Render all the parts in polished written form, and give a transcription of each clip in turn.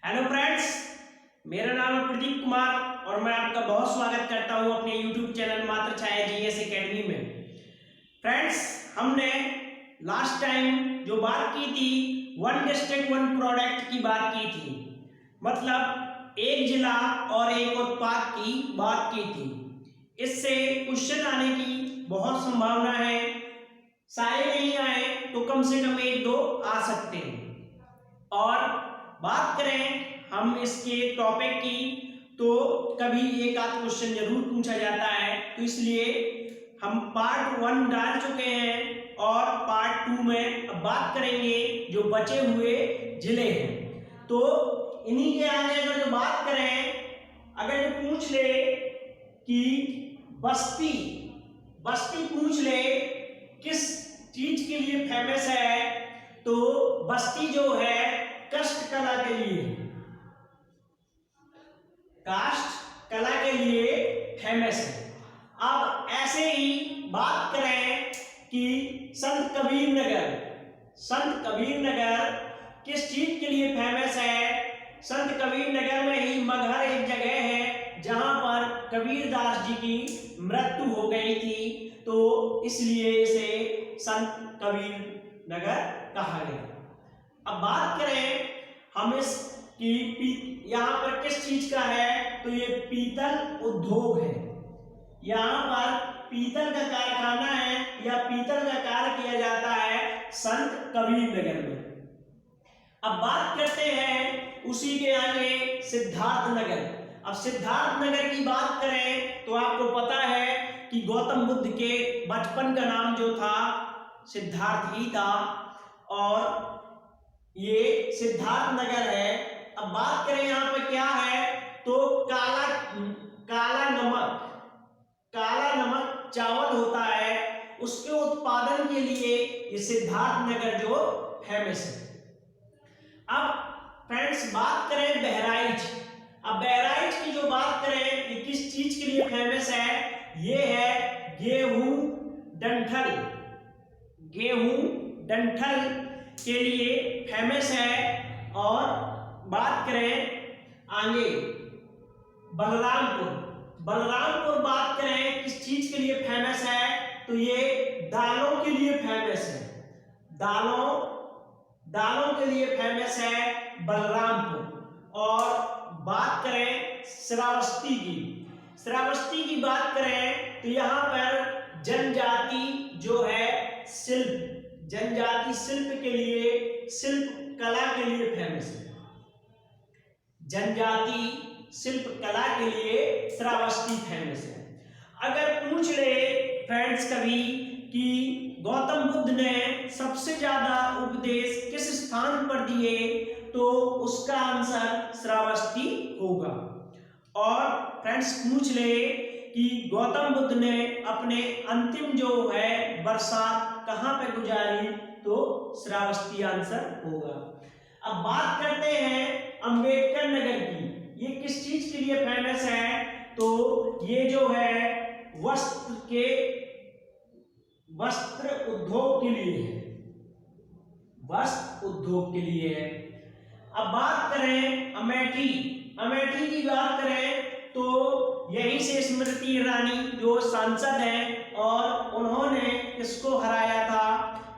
Hello friends, मेरा नाम है प्रदीप कुमार और मैं आपका बहुत स्वागत करता हूं अपने यूट्यूब चैनल मात्र छाया जीएस एकेडमी में। फ्रेंड्स, हमने लास्ट टाइम जो बात की थी वन डिस्ट्रिक्ट वन प्रोडक्ट की बात की थी, मतलब एक जिला और एक उत्पाद की बात की थी। इससे क्वेश्चन आने की बहुत संभावना है, सारे नहीं आए तो कम से कम एक दो आ सकते हैं। और बात करें हम इसके टॉपिक की तो कभी एक आध क्वेश्चन जरूर पूछा जाता है, तो इसलिए हम पार्ट 1 डाल चुके हैं और पार्ट 2 में अब बात करेंगे जो बचे हुए जिले हैं। तो इन्हीं के आगे अगर जो बात करें, अगर जो पूछ ले कि बस्ती पूछ ले किस चीज के लिए फेमस है, तो बस्ती जो है काष्ठ कला के लिए, काष्ठ कला के लिए फेमस है। अब ऐसे ही बात करें कि संत कबीर नगर किस चीज के लिए फेमस है। संत कबीर नगर में ही मगहर एक जगह है जहां पर कबीरदास जी की मृत्यु हो गई थी, तो इसलिए इसे संत कबीर नगर कहा गया। अब बात करें हम इसकी यहाँ पर किस चीज का है, तो ये पीतल उद्योग है। यहाँ पर पीतल का कारखाना है या पीतल का कार्य किया जाता है संत कबीर नगर में। अब बात करते हैं उसी के आगे सिद्धार्थ नगर। अब सिद्धार्थ नगर की बात करें तो आपको पता है कि गौतम बुद्ध के बचपन का नाम जो था सिद्धार्थ ही था और ये सिद्धार्थ नगर है। अब बात करें यहाँ पे क्या है, तो काला नमक चावल होता है, उसके उत्पादन के लिए ये सिद्धार्थ नगर जो फेमस है। अब फ्रेंड्स बात करें बहराइच। अब बहराइच की जो बात करें ये किस चीज के लिए फेमस है, ये है गेहूं डंठल के लिए फेमस है। और बात करें आगे बलरामपुर बात करें किस चीज के लिए फेमस है, तो ये दालों के लिए फेमस है। दालों के लिए फेमस है बलरामपुर। और बात करें श्रावस्ती की बात करें तो यहाँ पर जनजाति जो है जनजाति शिल्प के लिए, शिल्प कला के लिए फेमस है। जनजाति शिल्प कला के लिए श्रावस्ती फेमस है। अगर पूछ ले फ्रेंड्स कभी कि गौतम बुद्ध ने सबसे ज्यादा उपदेश किस स्थान पर दिए, तो उसका आंसर श्रावस्ती होगा। और फ्रेंड्स पूछ ले कि गौतम बुद्ध ने अपने अंतिम जो है बरसात कहां पे गुजारी, तो श्रावस्ती आंसर होगा। अब बात करते हैं अंबेडकर नगर की। ये किस चीज के लिए फेमस है, तो ये जो है वस्त्र उद्योग के लिए है। अब बात करें अमेठी की बात करें तो यहीं से स्मृति ईरानी जो सांसद हैं और उन्होंने इसको हराया था,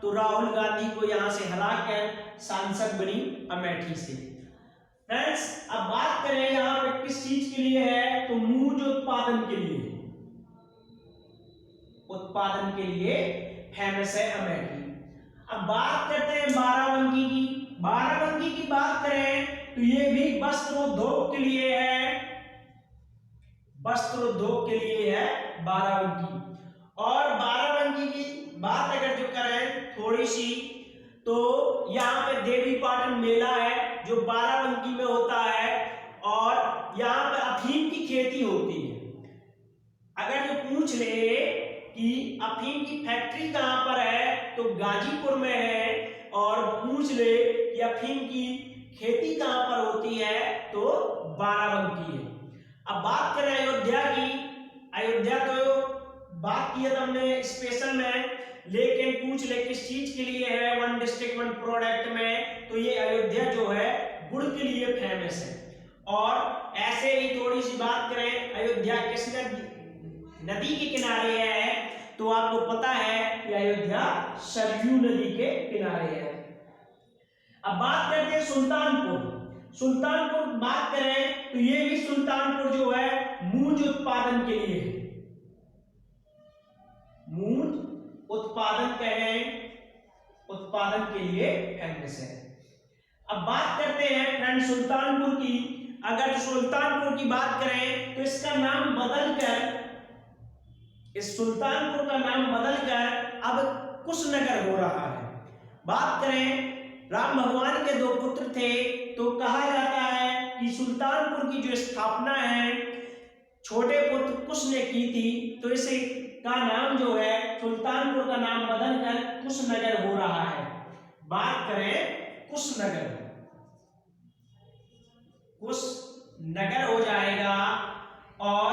तो राहुल गांधी को यहां से हराकर सांसद बनी अमेठी से। फ्रेंड्स अब बात करें यहाँ पे किस चीज के लिए है, तो मूंज उत्पादन के लिए फेमस है अमेठी। अब बात करते हैं बाराबंकी की बात करें तो ये भी वस्त्र उद्योग के लिए है बाराबंकी। और बाराबंकी की बात अगर जो करें थोड़ी सी, तो यहाँ पे देवी पाटन मेला है जो बाराबंकी में होता है और यहाँ पे अफीम की खेती होती है। अगर जो पूछ ले कि अफीम की फैक्ट्री कहाँ पर है, तो गाजीपुर में है। और पूछ ले कि अफीम की खेती कहाँ पर होती है, तो बाराबंकी है। अब बात करें अयोध्या तो बात की है हमने स्पेशल में, लेकिन पूछ ले किस चीज के लिए है वन डिस्ट्रिक्ट वन प्रोडक्ट में, तो ये अयोध्या जो है गुड़ के लिए फेमस है। और ऐसे ही थोड़ी सी बात करें, अयोध्या किस नदी के किनारे है, तो आपको पता है कि अयोध्या सरयू नदी के किनारे है। अब बात करते हैं सुल्तानपुर। सुल्तानपुर बात करें तो ये भी सुल्तानपुर जो है मूंज उत्पादन के लिए है, मूंज उत्पादन के लिए फेमस है। अब बात करते हैं फ्रेंड सुल्तानपुर की। अगर सुल्तानपुर की बात करें तो इसका नाम बदलकर, इस सुल्तानपुर का नाम बदलकर अब कुशनगर हो रहा है। बात करें राम भगवान के 2 पुत्र थे, तो कहा जाता है कि सुल्तानपुर की जो स्थापना है छोटे पुत्र कुश ने की थी, तो इसे का नाम जो है सुल्तानपुर का नाम बदलकर कुशनगर हो रहा है। बात करें कुशनगर, कुशनगर हो जाएगा। और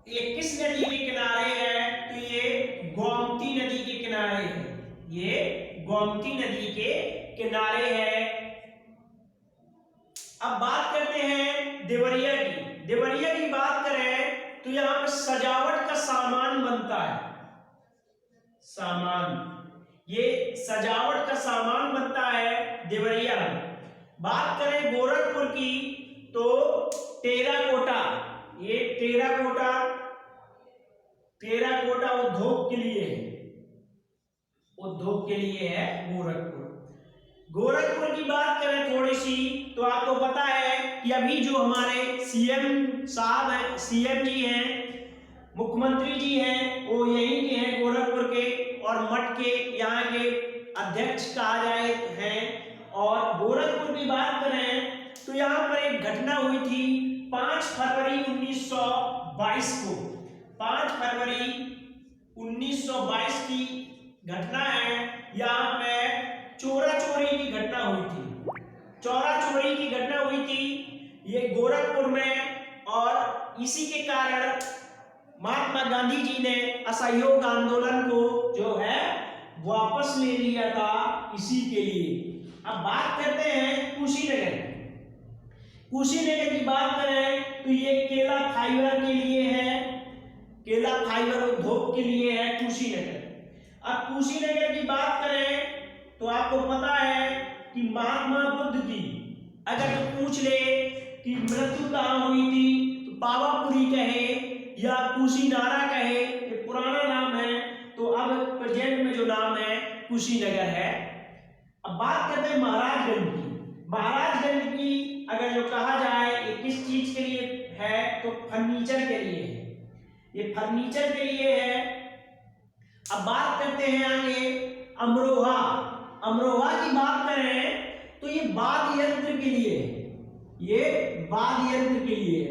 ये किस नदी के किनारे है, तो ये गोमती नदी के किनारे है, ये गोमती नदी के किनारे है। अब बात करते हैं देवरिया की। देवरिया की बात करें तो यहां पर सजावट का सामान बनता है, सामान, ये सजावट का सामान बनता है देवरिया में। बात करें गोरखपुर की तो टेराकोटा, ये टेराकोटा उद्योग के लिए है, उद्योग के लिए है गोरखपुर। गोरखपुर की बात करें थोड़ी सी, तो आपको पता है कि अभी जो हमारे सीएम साहब हैं, सीएम जी हैं, मुख्यमंत्री जी हैं, वो यहीं के हैं गोरखपुर के, और मठ के यहाँ के अध्यक्ष कहा जाए हैं। और गोरखपुर की बात करें तो यहाँ पर एक घटना हुई थी 5 फरवरी 1922 को, 5 फरवरी 1922 की घटना है। यहाँ पे चोरा चोरी की घटना हुई थी, चोरा चोरी की घटना हुई थी ये गोरखपुर में, और इसी के कारण महात्मा गांधी जी ने असहयोग आंदोलन को जो है वापस ले लिया था, इसी के लिए। अब बात करते हैं कुशीनगर। कुशीनगर की बात करें तो ये केला फाइबर के लिए है, केला फाइबर उद्योग के लिए है कुशीनगर। अब कुशीनगर की बात करें तो आपको पता है कि महात्मा बुद्ध की अगर तो पूछ ले कि मृत्यु कहाँ हुई थी, तो पावापुरी कहे या कुशीनारा कहे, ये पुराना नाम है, तो अब प्रेजेंट में जो नाम है कुशीनगर है। अब बात करते हैं महाराजगंज की। महाराजगंज की अगर जो कहा जाए ये किस चीज के लिए है, तो फर्नीचर के लिए है, ये फर्नीचर के लिए है। अब बात करते हैं आगे अमरोहा। अमरोहा की बात करें तो ये वाद्य यंत्र के लिए, ये वाद्य यंत्र के लिए।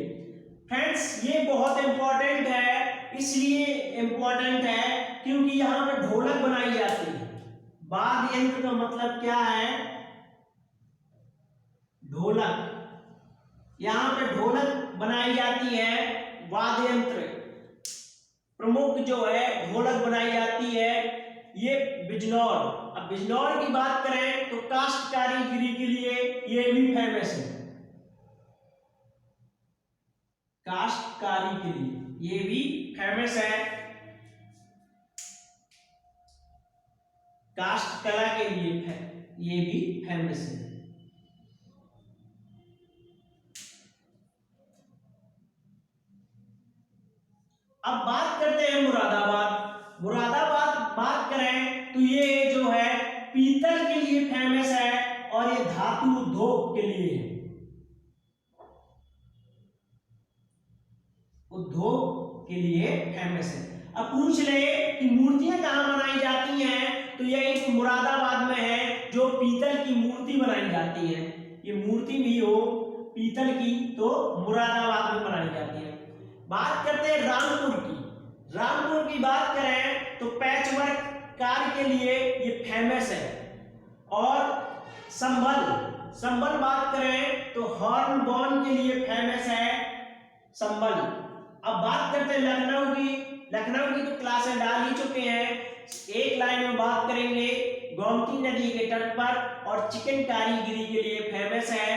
फ्रेंड्स ये बहुत इंपॉर्टेंट है, इसलिए इंपॉर्टेंट है क्योंकि यहाँ पर ढोलक बनाई जाती है। वाद्य यंत्र का मतलब क्या है, ढोलक, यहाँ पे ढोलक बनाई जाती है, वाद्य यंत्र प्रमुख जो है ढोलक बनाई जाती है, ये बिजनौर। अब बिजनौर की बात करें तो काश्तकारीगिरी के लिए ये भी फेमस है, काश्तकारी के लिए ये भी फेमस है, काष्ठ कला के लिए ये भी फेमस है। अब बात करते हैं मुरादाबाद। मुरादाबाद बात करें तो ये जो है पीतल के लिए फेमस है और ये धातु उद्योग के लिए है, उद्योग के लिए फेमस है। अब पूछ ले कि मूर्तियां कहां बनाई जाती हैं, तो ये एक मुरादाबाद में है जो पीतल की मूर्ति बनाई जाती है। ये मूर्ति भी हो पीतल की तो मुरादाबाद में बनाई जाती है। बात करते हैं रामपुर की। रामपुर की बात करें तो पैचवर्क कार्य के लिए ये फेमस है। और संभल बात करें तो हॉर्नबॉर्न के लिए फेमस है संभल। अब बात करते हैं लखनऊ की। लखनऊ की तो क्लासें डाल ही चुके हैं, एक लाइन में बात करेंगे गोमती नदी के तट पर और चिकन कारीगरी के लिए फेमस है।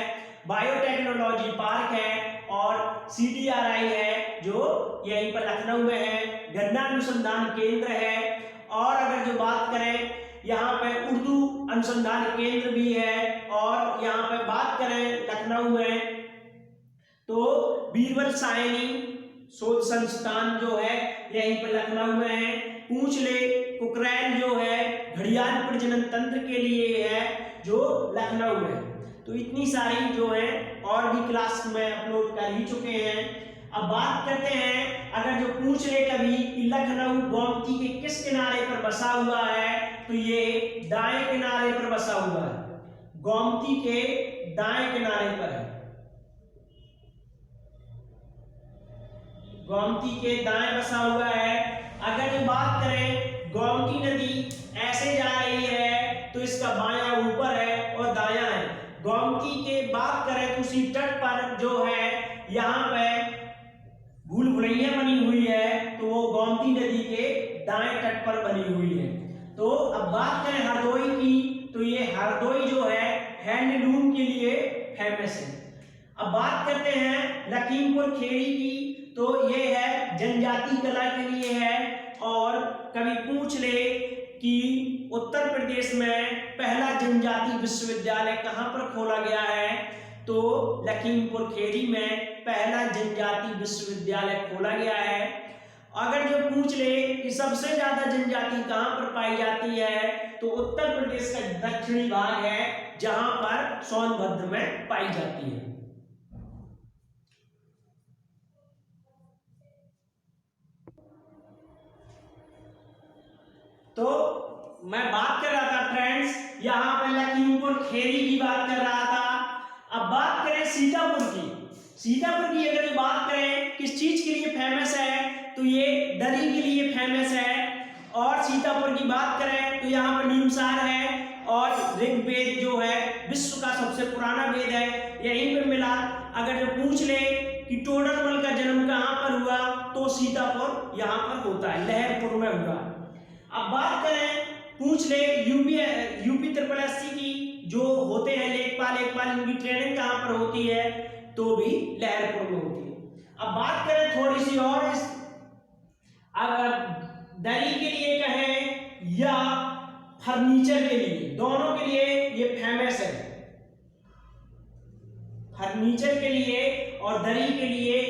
बायोटेक्नोलॉजी पार्क है और CDRI है जो यहीं पर लखनऊ में है। गन्ना अनुसंधान केंद्र है। और अगर जो बात करें यहाँ पे उर्दू अनुसंधान केंद्र भी है। और यहाँ पे बात करें लखनऊ में तो बीरबल साहनी शोध संस्थान जो है यहीं पर लखनऊ में है। पूंछले कुकरैल जो है घड़ियाल प्रजनन तंत्र के लिए है जो लखनऊ में है। तो इतनी सारी जो है और भी क्लास में अपलोड कर ही चुके हैं। अब बात करते हैं अगर जो पूछ ले कभी कि लखनऊ गोमती के किस किनारे पर बसा हुआ है तो ये दाएं किनारे पर बसा हुआ है। गोमती के दाएं किनारे पर है। गोमती के दाएं बसा हुआ है। अगर जो बात करें गोमती नदी ऐसे जा रही है तो इसका बायां ऊपर है और दायां है। गोमती के बात करें तो उसी तट पर जो है यहाँ पे भूल भुलैया बनी हुई है तो वो गोमती नदी के दाएं तट पर बनी हुई है। तो अब बात करें हरदोई की तो ये हरदोई जो है हैंडलूम के लिए फेमस है। अब बात करते हैं लखीमपुर खेड़ी की तो ये है जनजाति कला के लिए है। और कभी पूछ ले कि उत्तर प्रदेश में पहला जनजाति विश्वविद्यालय कहाँ पर खोला गया है तो लखीमपुर खेड़ी में पहला जनजाति विश्वविद्यालय खोला गया है। अगर जो पूछ ले कि सबसे ज्यादा जनजाति कहाँ पर पाई जाती है तो उत्तर प्रदेश का दक्षिणी भाग है जहां पर सोनभद्र में पाई जाती है। तो मैं बात कर रहा था फ्रेंड्स यहाँ पे लखीमपुर खेड़ी की बात कर रहा था। अब बात करें सीतापुर की। सीतापुर की अगर बात करें किस चीज के लिए फेमस है तो ये दरी के लिए फेमस है। और सीतापुर की बात करें तो यहाँ पर नीमसार है और ऋग्वेद जो है विश्व का सबसे पुराना वेद है यहीं पे मिला। अगर जो पूछ ले कि टोडरमल का जन्म कहाँ पर हुआ तो सीतापुर यहाँ पर होता है, लहरपुर में हुआ। अब बात करें पूछ ले यूपी SSC की जो होते हैं लेखपाल इनकी ट्रेनिंग कहाँ पर होती है तो भी लहरपुर में होती है। अब बात करें थोड़ी सी और अब दरी के लिए कहें या फर्नीचर के लिए, दोनों के लिए ये फेमस है। फर्नीचर के लिए और दरी के लिए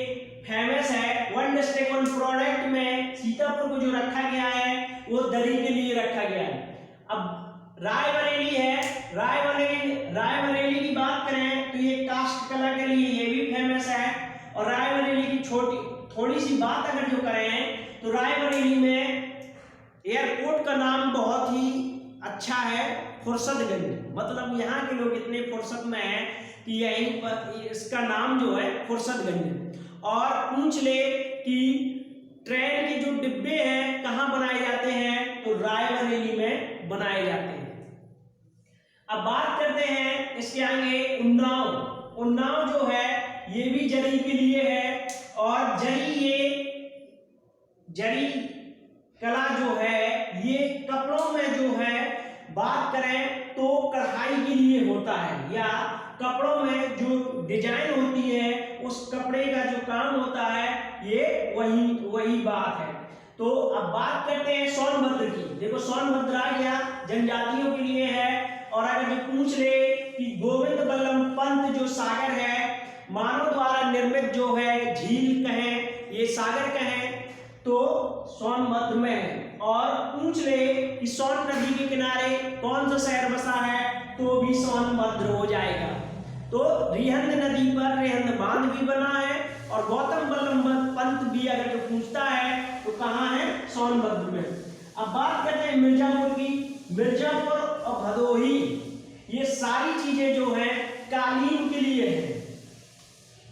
फेमस है। वन डिस्ट्रिक्ट वन प्रोडक्ट में सीतापुर को जो रखा गया है वो दरी के लिए रखा गया है। अब रायबरेली है। रायबरेली की बात करें तो ये काष्ठ कला के लिए ये भी फेमस है। और रायबरेली की थोड़ी सी बात अगर जो करें तो रायबरेली में एयरपोर्ट का नाम बहुत ही अच्छा है, फुर्सतगंज। मतलब यहाँ के लोग इतने फुर्सत में हैं कि यहीं पर इसका नाम जो है फुर्सतगंज। और पूछ ले कि ट्रेन के जो डिब्बे हैं कहाँ बनाए जाते हैं तो रायबरेली में बनाए जाते हैं। अब बात करते हैं इसके आगे उन्नाव जो है ये भी जरी के लिए है। और जरी कला जो है ये कपड़ों में जो है बात करें तो कढ़ाई के लिए होता है या कपड़ों में जो डिजाइन होती है उस कपड़े का जो काम होता है ये वही बात है। तो अब बात करते हैं सोनभद्र की। देखो सोनभद्र आ गया, जनजातियों के लिए है। और अगर जो पूछ ले कि गोविंद बल्लभ पंत जो सागर है मानव द्वारा निर्मित जो है झील कहें ये सागर कहें तो सोनभद्र में है। और पूछ ले कि सोन नदी के किनारे कौन सा शहर बसा है तो भी सोनभद्र हो जाएगा। तो रिहंद नदी पर रिहंद बांध भी बना है। और गौतम बल्लभ पंत भी अगर जो पूछता है तो कहाँ है सोनभद्र में। अब बात करते हैं मिर्जापुर की। मिर्जापुर और भदोही ये सारी चीजें जो है कालीन के लिए है।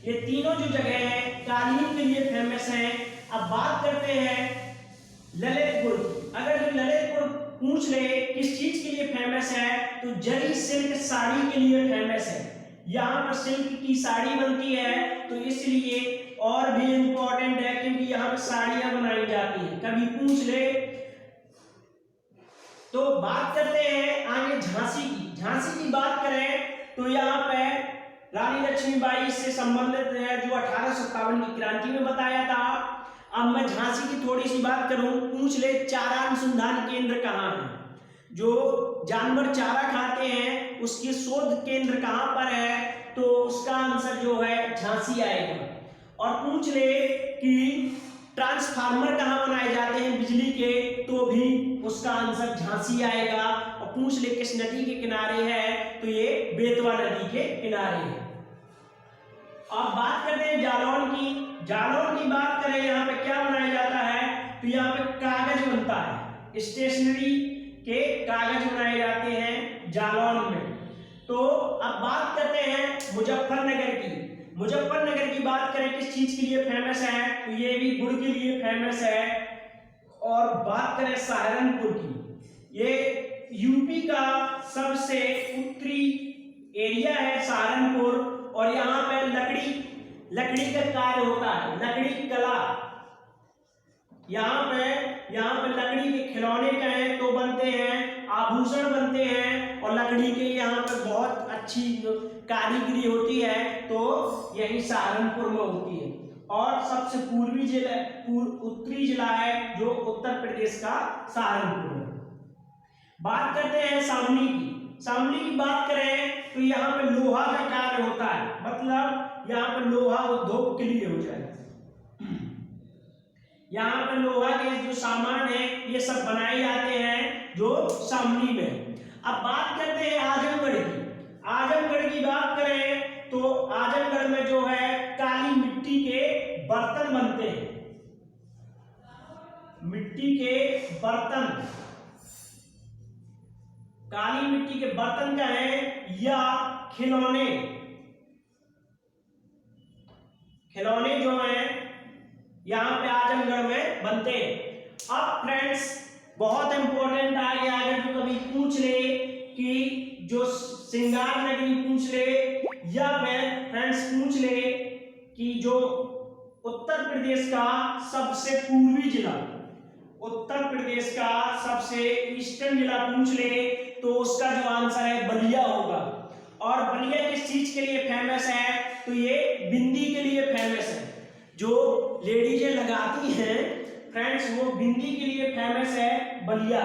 ये तीनों जो जगह है कालीन के लिए फेमस है। अब बात करते हैं ललितपुर। अगर जो ललितपुर पूछ ले किस चीज के लिए फेमस है तो जरी सिल्क साड़ी के लिए फेमस है। यहाँ पर सिल्क की साड़ी बनती है तो इसलिए और भी इंपॉर्टेंट है क्योंकि यहाँ पर साड़ियां बनाई जाती है। कभी पूछ ले तो बात करते हैं आगे झांसी की। झांसी की बात करें तो यहाँ पे रानी लक्ष्मीबाई से संबंधित है जो 1857 की क्रांति में बताया था। अब मैं झांसी की थोड़ी सी बात करूं, पूछ ले चारा अनुसंधान केंद्र कहाँ है, जो जानवर चारा खाते हैं उसके शोध केंद्र कहाँ पर है, तो उसका आंसर जो है झांसी आएगा। और पूछ ले कि ट्रांसफार्मर कहाँ बनाए जाते हैं बिजली के, तो भी उसका आंसर झांसी आएगा। और पूछ ले किस नदी के किनारे है, तो ये बेतवा नदी के किनारे है। अब बात करते हैं जालौन की। जालौन की बात करें, यहाँ पे क्या बनाया जाता है, तो यहाँ पे कागज बनता है, स्टेशनरी के कागज बनाए जाते हैं जालौन में। तो अब बात करते हैं मुजफ्फरनगर की। मुजफ्फरनगर की बात करें किस चीज के लिए फेमस है, तो ये भी गुड़ के लिए फेमस है। और बात करें सहारनपुर की, ये यूपी का सबसे उत्तरी एरिया है सहारनपुर, और यहाँ पे लकड़ी का कार्य होता है, लकड़ी कला। यहाँ पे लकड़ी के खिलौने कहें तो बनते हैं, आभूषण बनते हैं, और लकड़ी के यहाँ पे बहुत अच्छी कारीगरी होती है, तो यही सहारनपुर में होती है। और सबसे उत्तरी जिला है जो उत्तर प्रदेश का सहारनपुर है। बात करते हैं शामली की। शामली की बात करें तो यहाँ पे लोहा का कार्य होता है, मतलब यहाँ पे लोहा उद्योग के लिए हो जाए। यहाँ पे लोहा के जो सामान है ये सब बनाए जाते हैं जो शामली में। अब बात करते हैं आजमगढ़ की। आजमगढ़ की बात करें तो आजमगढ़ में जो है काली मिट्टी के बर्तन बनते हैं, मिट्टी के बर्तन, काली मिट्टी के बर्तन का है, या खिलौने जो हैं यहाँ पे आजमगढ़ में बनते हैं। अब फ्रेंड्स बहुत इंपॉर्टेंट आ गया, अगर तो कभी पूछ ले कि जो सिंगार नगरी पूछ ले, या फिर फ्रेंड्स पूछ ले कि जो उत्तर प्रदेश का सबसे पूर्वी जिला, उत्तर प्रदेश का सबसे ईस्टर्न जिला पूछ ले, तो उसका जो आंसर है बलिया होगा। और बलिया किस चीज के लिए फेमस है, तो ये बिंदी के लिए फेमस है, जो लेडीजें लगाती हैं फ्रेंड्स, वो बिंदी के लिए फेमस है बलिया।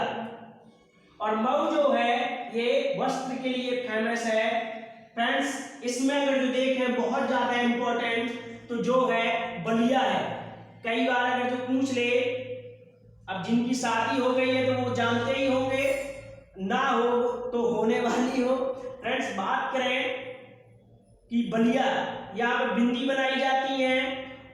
और मऊ जो है ये वस्त्र के लिए फेमस है फ्रेंड्स। इसमें अगर जो देखें बहुत ज्यादा इंपॉर्टेंट तो जो है बलिया है। कई बार अगर जो पूछ ले, अब जिनकी शादी हो गई है तो वो जानते ही होंगे, ना हो तो होने वाली हो। फ्रेंड्स बात करें कि बलिया, यहाँ पे बिंदी बनाई जाती है,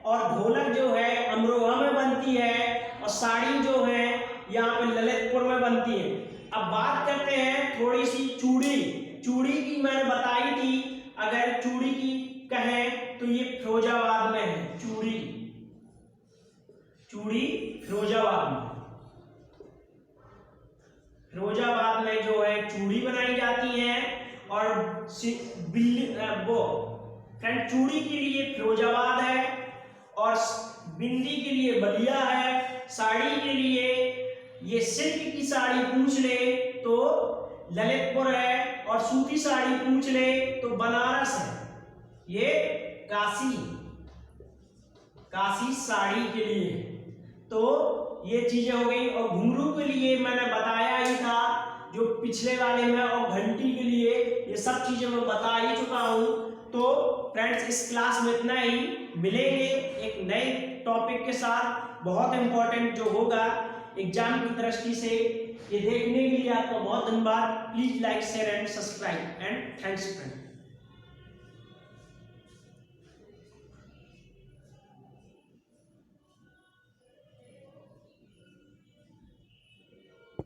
और ढोलक जो है अमरोहा में बनती है, और साड़ी जो है यहाँ पे ललितपुर में बनती है। अब बात करते हैं थोड़ी सी चूड़ी की मैंने बताई थी, अगर चूड़ी की कहें तो ये फिरोजाबाद में है। चूड़ी फिरोजाबाद में जो है चूड़ी बनाई जाती है। और फ्रेंड चूड़ी के लिए फिरोजाबाद है, और बिंदी के लिए बलिया है, साड़ी के लिए ये सिल्क की साड़ी पूछ ले तो ललितपुर है, और सूती साड़ी पूछ ले तो बनारस है, ये काशी साड़ी के लिए। तो ये चीजें हो गई। और घुंघरू के लिए मैंने बताया ही था जो पिछले वाले में, और घंटी के लिए ये सब चीजें मैं बता ही चुका हूं। तो फ्रेंड्स इस क्लास में इतना ही, मिलेंगे एक नए टॉपिक के साथ, बहुत इंपॉर्टेंट जो होगा एग्जाम की दृष्टि से। ये देखने के लिए आपका बहुत धन्यवाद। Please like share and subscribe and thanks friend.